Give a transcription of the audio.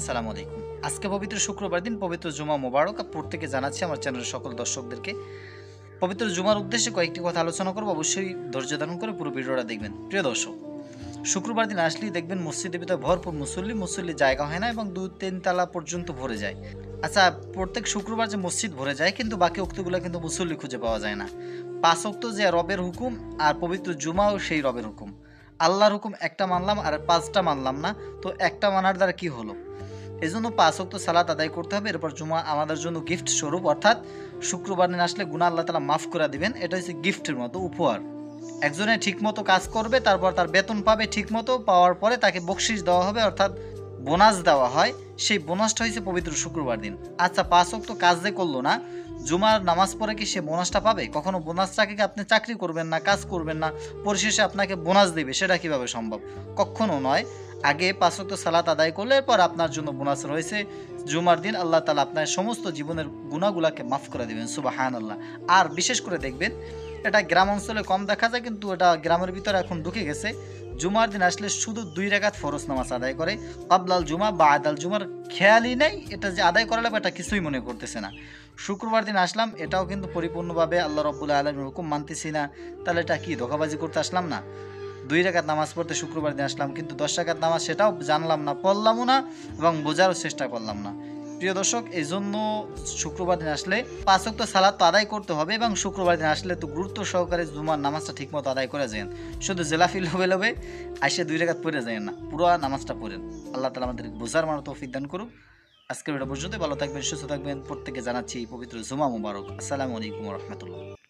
আসসালামু আলাইকুম। আজকে পবিত্র শুক্রবার দিন, পবিত্র জুমা মোবারক প্রত্যেকে জানাচ্ছি আমার চ্যানেলের সকল দর্শকদেরকে। পবিত্র জুমার উদ্দেশ্যে কয়েকটি কথা আলোচনা করব, অবশ্যই ধৈর্য ধারণ করে পুরো ভিডিওটা দেখবেন। প্রিয় দর্শক, শুক্রবার দিন আসলেই দেখবেন মসজিদের ভিতরে ভরপুর মুসল্লি জায়গা হয় না এবং 2-3 তালা পর্যন্ত ভরে যায়। আচ্ছা, প্রত্যেক শুক্রবার যে মসজিদ ভরে যায়, কিন্তু বাকি ওক্তগুলো কিন্তু মুসল্লি খুঁজে পাওয়া যায় না। 5 ওক্ত যে রবের হুকুম, আর পবিত্র জুমাও সেই রবের হুকুম। আল্লাহর হুকুম একটা মানলাম আর 5টা মানলাম না, তো একটা মানার দ্বারা কি হলো? এজন্য 5 ওয়াক্ত সালাত আদায় করতে হবে। এরপর জুমা আমাদের জন্য গিফট স্বরূপ, অর্থাৎ শুক্রবার দিন আসলে গুনাহ আল্লাহ তাআলা মাফ করে দিবেন। এটা হচ্ছে গিফটের মতো উপহার। একজনে ঠিকমতো কাজ করবে, তারপর তার বেতন পাবে, ঠিকমতো পাওয়ার পরে তাকে বকশিশ দেওয়া হবে, অর্থাৎ বোনাস দেওয়া হয়। সেই বোনাসটা হচ্ছে পবিত্র শুক্রবার দিন। আচ্ছা, 5 ওয়াক্ত কাজ যে করলো না, জুমার নামাজ পড়ে কি সে বোনাসটা পাবে? কখনো বোনাসটাকে কি আপনি চাকরি করবেন না, কাজ করবেন না, পরিশেষে আপনাকে বোনাস দেবে, সেটা কিভাবে সম্ভব? কখনো নয়। আগে 5 ওয়াক্ত সালাত আদায় করলে এরপর আপনার জন্য বোনাস রয়েছে। জুমার দিন আল্লাহ তাআলা আপনার সমস্ত জীবনের গুনাহগুলোকে মাফ করে দিবেন। সুবহানাল্লাহ। আর বিশেষ করে দেখবেন, এটা গ্রাম অঞ্চলে কম দেখা যায়, কিন্তু এটা গ্রামের ভিতরে এখন ঢুকে গেছে। জুমার দিন আসলে শুধু 2 রাকাত ফরজ নামাজ আদায় করে। কাবলাল জুমা বাদাল জুমার খেয়ালই নাই এটা যে আদায় করা লাগবে, এটা কিছুই মনে করতেছে না। শুক্রবার দিন আসলাম, এটাও কিন্তু পরিপূর্ণভাবে আল্লাহ রাব্বুল আলামিনের হুকুম মানতেছি না, তাহলে এটা কি ধোঁকাবাজি করতে আসলাম না? 2 রাকাত নামাজ পড়তে শুক্রবার দিন আসলাম, কিন্তু 10 রাকাত নামাজ সেটাও জানলাম না, পড়লামও না এবং বোঝারও চেষ্টা করলাম না। প্রিয় দর্শক, এই জন্য শুক্রবার দিন আসলে 5 ওয়াক্ত সালাত তো আদায় করতে হবে, এবং শুক্রবার দিন আসলে তো গুরুত্ব সহকারে জুমার নামাজটা ঠিকমতো আদায় করে যান। শুধু জেলাফি লোভে লোভে আইসে 2 রাকাত পড়ে যায় না, পুরো নামাজটা পড়েন। আল্লাহ তাআলা আমাদের বোঝার মানো তৌফিক দান করুক। আজকের ভিডিও পর্যন্ত। ভালো থাকবেন, সুস্থ থাকবেন, প্রত্যেকে জানাচ্ছি পবিত্র জুমা মুবারক। আসসালামু আলাইকুম ওয়া রাহমাতুল্লাহ।